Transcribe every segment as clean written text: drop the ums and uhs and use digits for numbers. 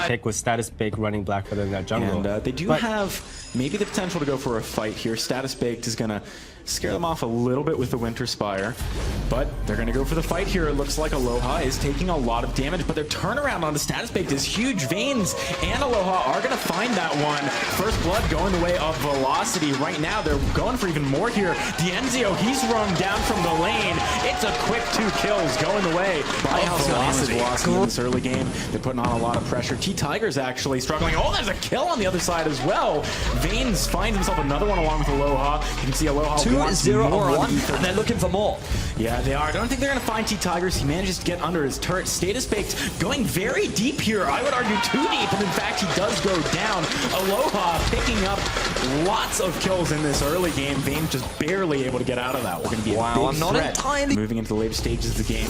pick with Status Baked running black within that jungle. And they do have maybe the potential to go for a fight here. Status Baked is going to scare them off a little bit with the Winter Spire, but they're going to go for the fight here. It looks like Aloha is taking a lot of damage, but their turnaround on the Status Baked is huge. Veins and Aloha are going to find that one. First blood going the way of Velocity. Right now, they're going for even more here. Dienzio, he's run down from the lane. It's a quick 2 kills going the way of Velocity. In this early game, they're putting on a lot of pressure. T-Tiger's actually struggling. Oh, there's a kill on the other side as well. Veins finds himself another one along with Aloha. You can see Aloha 2-0-1, and they're looking for more. Yeah, they are. I don't think they're going to find T-Tigers. He manages to get under his turret. Status Baked going very deep here. I would argue too deep, and in fact, he does go down. Aloha picking up lots of kills in this early game. Veins just barely able to get out of that. We're going to be a big threat moving into the later stages of the game.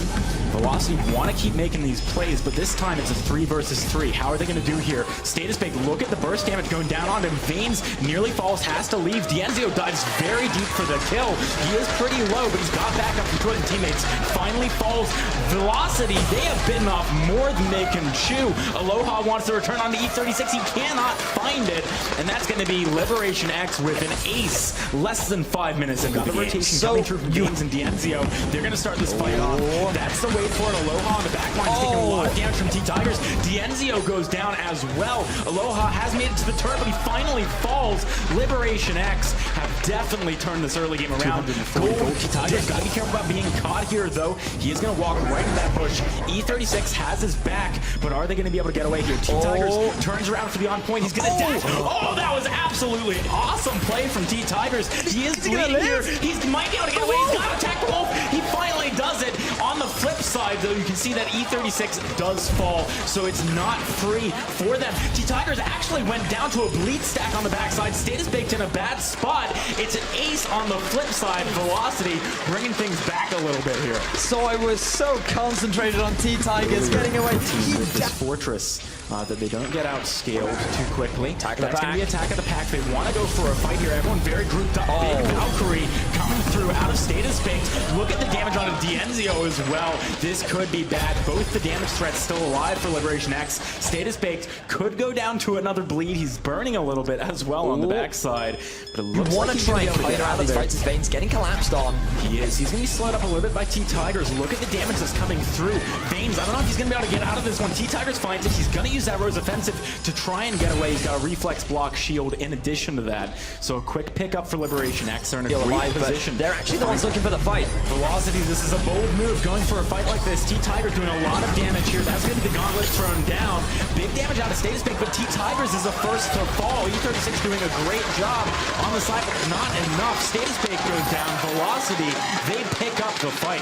Velocity want to keep making these plays, but this time it's a 3 versus 3. How are they going to do here? Status Baked, look at the burst damage going down on him. Veins nearly falls, has to leave. Dienzio dives very deep for the kill. He is pretty low, but he's got back up from two teammates. Finally falls. Velocity, they have bitten off more than they can chew. Aloha wants to return on the E36. He cannot find it, and that's going to be Liberation X with an ace less than 5 minutes into the rotation coming through from Veins and Dienzio. They're going to start this fight off. That's the way for it. Aloha on the back line is taking a lot of damage from T-Tigers. Dienzio goes down as well. Aloha has made it to the turret, but he finally falls. Liberation X have definitely turned this early game around. T-Tigers got to be careful about being caught here, though. He is going to walk right in that bush. E36 has his back, but are they going to be able to get away here? T-Tigers turns around for the on point. He's going to dash. Oh, that was absolutely awesome play from T-Tigers. He is bleeding here. He might be able to get away. He's got to attack the wolf. He finally does it. On the flip side, though, you can see that E36 does fall, so it's not free for them. T-Tigers actually went down to a bleed stack on the backside. Status Baked in a bad spot. It's an ace on the flip side. Velocity bringing things back a little bit here. So I was so concentrated on T-Tigers getting away. This fortress that they don't get outscaled too quickly. That's going to be attack of the pack. They want to go for a fight here. Everyone very grouped up. Big Valkyrie coming through out of Status Baked. Look at the damage on Dienzio as well. This could be bad. Both the damage threats still alive for Liberation X. Status Baked could go down to another bleed. He's burning a little bit as well on the backside. But it looks like he's going to be able to get out of these fights. His Veins getting collapsed on. He is. He's going to be slowed up a little bit by T-Tigers. Look at the damage that's coming through. Veins, I don't know if he's going to be able to get out of this one. T-Tigers finds it. He's going to use that Rose Offensive to try and get away. He's got a reflex block shield in addition to that. So a quick pickup for Liberation X. They're in a great position. They're actually the ones looking for the fight. Velocity, this is a bold move going for a fight like this. T-Tiger doing a lot of damage here. That's going to be the gauntlet thrown down. Big damage out of Status Baked, but T-Tigers is the first to fall. E36 doing a great job on the side, but not enough. Status Baked goes down. Velocity, they pick up the fight.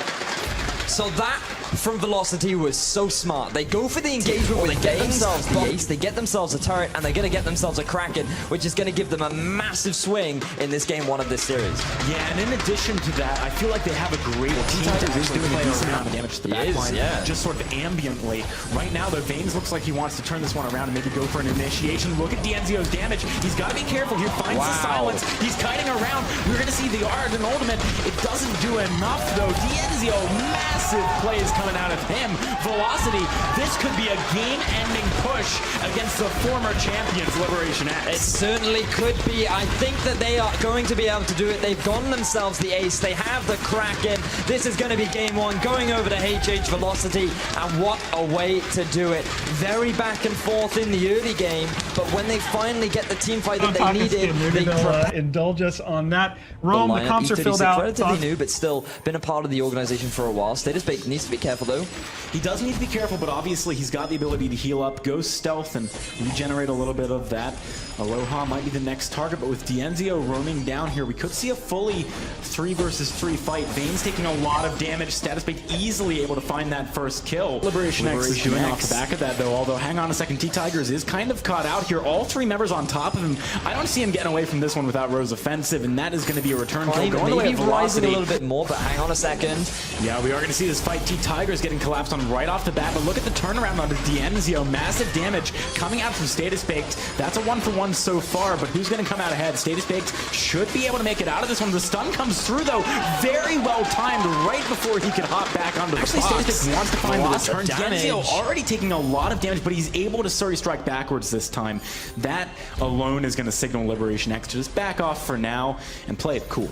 So that from Velocity was so smart. They go for the engagement where they get themselves the ace, they get themselves a turret, and they're going to get themselves a Kraken, which is going to give them a massive swing in this game 1 of this series. Yeah, and in addition to that, I feel like they have a great team to actually play around damage to the back line, just sort of ambiently. Right now, the Veins looks like he wants to turn this one around and maybe go for an initiation. Look at Dienzio's damage. He's got to be careful here. Finds the silence. He's kiting around. We're going to see the Ard and Ultimate. It doesn't do enough, though. Dienzio, massive plays coming out of him. Velocity, this could be a game-ending push against the former champions, Liberation X. It certainly could be. I think that they are going to be able to do it. They've gotten themselves the ace. They have the Kraken. This is going to be game 1, going over to HH Velocity, and what a way to do it. Very back and forth in the early game, but when they finally get the team fight that they needed, they indulge us on that. Rome, the comps are filled out. Relatively new, but still been a part of the organization for a while. Status Baked needs to be careful, though. He does need to be careful, but obviously he's got the ability to heal up, go stealth, and regenerate a little bit of that. Aloha might be the next target, but with Dienzio roaming down here, we could see a fully 3 versus 3 fight. Veins taking a lot of damage. Status Baked easily able to find that first kill. Liberation X is doing off the back of that, though. Although, hang on a second, T-Tigers is kind of caught out here. All 3 members on top of him. I don't see him getting away from this one without Rose Offensive, and that is going to be a return kill. Maybe rising a little bit more, but hang on a second. Yeah, we are going to see see this fight. T-Tigers getting collapsed on right off the bat, but look at the turnaround onto Dienzio. Massive damage coming out from Status Baked. That's a 1-for-1 so far, but who's going to come out ahead? Status Baked should be able to make it out of this one. The stun comes through, though, very well timed right before he could hop back onto the box. Status Baked wants to find the return. Dienzio already taking a lot of damage, but he's able to Surrey strike backwards this time. That alone is going to signal Liberation X to just back off for now and play it cool.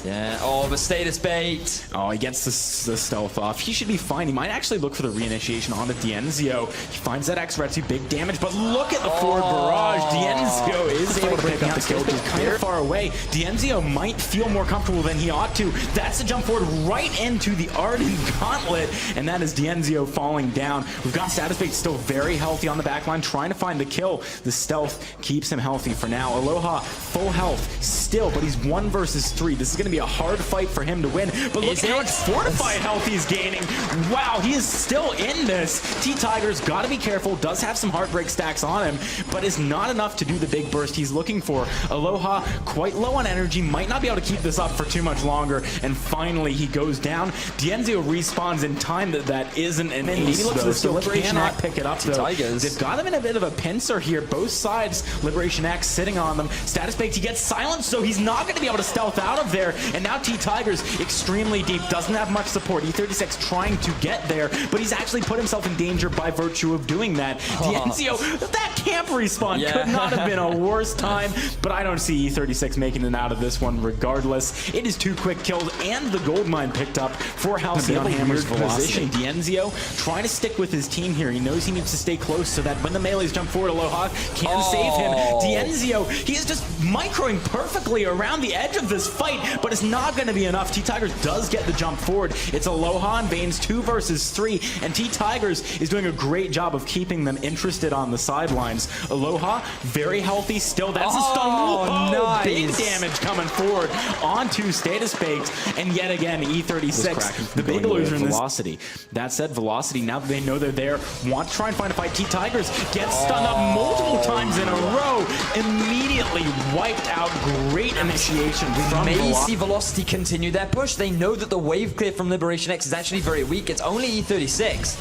Yeah, oh, the Status Bait. Oh, he gets the stealth off. He should be fine. He might actually look for the reinitiation onto Dienzio. He finds that X-Retsu, big damage, but look at the forward barrage. Dienzio is able to pick up the kill, just kind of far away. Dienzio might feel more comfortable than he ought to. That's a jump forward right into the Arden Gauntlet, and that is Dienzio falling down. We've got Status Bait still very healthy on the backline, trying to find the kill. The stealth keeps him healthy for now. Aloha, full health still, but he's 1 versus 3. This is going to be a hard fight for him to win, but look at how much fortified health he's gaining. Wow, he is still in this. T-Tigers got to be careful, does have some heartbreak stacks on him, but is not enough to do the big burst he's looking for. Aloha quite low on energy, might not be able to keep this up for too much longer, and finally he goes down. Dienzio respawns in time. That isn't an ace, though, so Liberation cannot pick it up, though. They've got him in a bit of a pincer here. Both sides, Liberation X sitting on them. Status Baked, he gets silenced, so he's not going to be able to stealth out of there, and now T-Tigers extremely deep, doesn't have much support. E36 trying to get there, but he's actually put himself in danger by virtue of doing that. Dienzio, that camp respawn could not have been a worse time, but I don't see E36 making it out of this one regardless. It is 2 quick kills and the gold mine picked up for Halcyon Hammer's position. Dienzio trying to stick with his team here. He knows he needs to stay close so that when the melees jump forward, Aloha can save him. Dienzio, he is just microing perfectly around the edge of this fight, but it's not going to be enough. T-Tigers does get the jump forward. It's Aloha and Banes 2 versus 3, and T-Tigers is doing a great job of keeping them interested on the sidelines. Aloha, very healthy still. That's a stun. Nice. Big damage coming forward onto Status Baked, and yet again, E36, the big loser in this. Velocity. That said, Velocity, now that they know they're there, want to try and find a fight. T-Tigers get stunned up multiple times in a row, immediately wiped out. Great initiation from Velocity. Velocity continue their push. They know that the wave clear from Liberation X is actually very weak. It's only E36.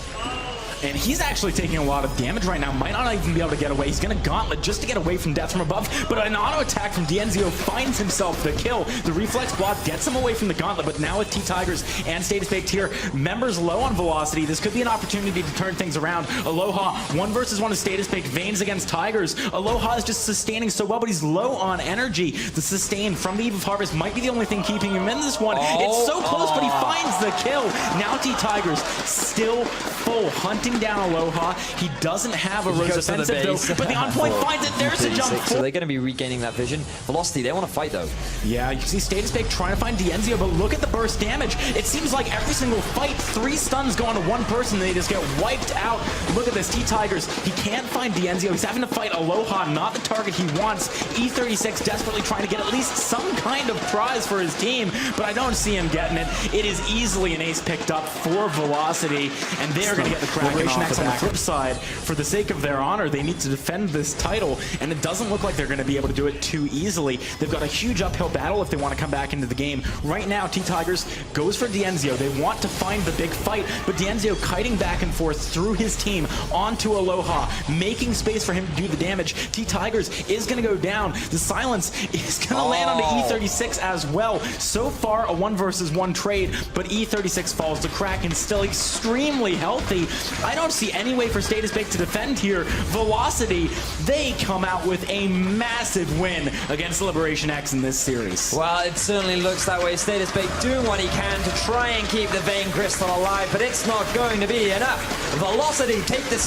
And he's actually taking a lot of damage right now. Might not even be able to get away. He's going to gauntlet just to get away from death from above. But an auto attack from Dienzio finds himself the kill. The reflex block gets him away from the gauntlet. But now with T-Tigers and Status Baked here, members low on velocity, this could be an opportunity to turn things around. Aloha, 1 versus 1 of Status Baked. Veins against Tigers. Aloha is just sustaining so well, but he's low on energy. The sustain from the Eve of Harvest might be the only thing keeping him in this one. It's so close, but he finds the kill. Now T-Tigers still full, hunting down Aloha. He doesn't have a Rose offensive though, but the on point finds it. There's a jump. So they're going to be regaining that vision. Velocity, they want to fight though. Yeah, you see Status Baked trying to find Dienzio, but look at the burst damage. It seems like every single fight, 3 stuns go on to 1 person, they just get wiped out. Look at this, T-Tigers, he can't find Dienzio. He's having to fight Aloha, not the target he wants. E36 desperately trying to get at least some kind of prize for his team, but I don't see him getting it. It is easily an ace picked up for Velocity, and they're going to get the Kraken off. On the flip side, for the sake of their honor, they need to defend this title, and it doesn't look like they're going to be able to do it too easily. They've got a huge uphill battle if they want to come back into the game. Right now, T-Tigers goes for Dienzio. They want to find the big fight, but Dienzio kiting back and forth through his team onto Aloha, making space for him to do the damage. T-Tigers is going to go down. The silence is going to land onto E36 as well. So far, a 1 versus 1 trade, but E36 falls. The Kraken still extremely healthy. I don't see any way for Status Baked to defend here. Velocity, they come out with a massive win against Liberation X in this series. Well, it certainly looks that way. Status Baked doing what he can to try and keep the Vein Crystal alive, but it's not going to be enough. Velocity take the